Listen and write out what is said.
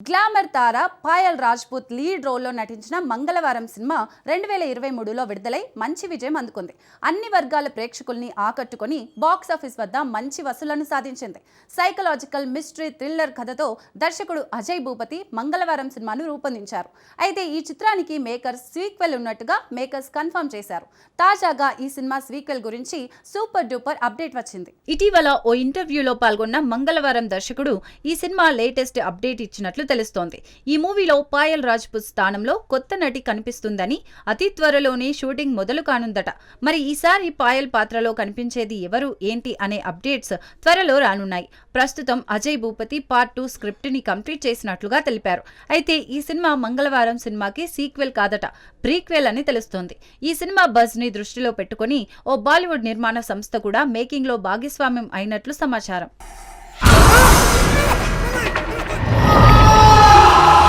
Glamour తార Payal Rajput lead రోల్లో నటించిన మంగళవారం సినిమా 2023లో విడుదలై మంచి విజయం అందుకుంది. అన్ని వర్గాల ప్రేక్షకుల్ని ఆకట్టుకొని బాక్సాఫీస్ వద్ద మంచి వసూళ్లను సాధించింది. సైకలాజికల్ మిస్టరీ థ్రిల్లర్ కథతో దర్శకుడు అజయ్ భూపతి మంగళవారం సినిమాను రూపొందించారు. అయితే ఈ చిత్రానికి మేకర్స్ సీక్వెల్ ఉన్నట్టుగా మేకర్స్ కన్ఫర్మ్ చేశారు. తాజాగా ఈ సినిమా సీక్వెల్ గురించి సూపర్ డూపర్ అప్డేట్ వచ్చింది. ఇటీవల ఓ ఇంటర్వ్యూలో పాల్గొన్న మంగళవారం దర్శకుడు ఈ సినిమా లేటెస్ట్ అప్డేట్ ఇచ్చినట్లు తెలుస్తోంది. ఈ మూవీలో పాయల్ రాజ్పూత్ స్థానంలో కొత్త నటి కనిపిస్తుందని, అతి త్వరలోనే షూటింగ్ మొదలు కానుందట. మరి ఈసారి పాయల్ పాత్రలో కనిపించేది ఎవరు ఏంటి అనే అప్డేట్స్ త్వరలో రానున్నాయి. ప్రస్తుతం అజయ్ భూపతి పార్ట్ 2 స్క్రిప్ట్ ని కంప్లీట్ చేసినట్లుగా తెలిపారు. అయితే ఈ సినిమా మంగళవారం సినిమాకి సీక్వెల్ కాదట, ప్రీక్వెల్ అని తెలుస్తోంది. ఈ సినిమా బజ్ ని దృష్టిలో పెట్టుకుని ఓ బాలీవుడ్ నిర్మాణ సంస్థ కూడా మేకింగ్ లో భాగస్వామ్యం అయినట్లు సమాచారం.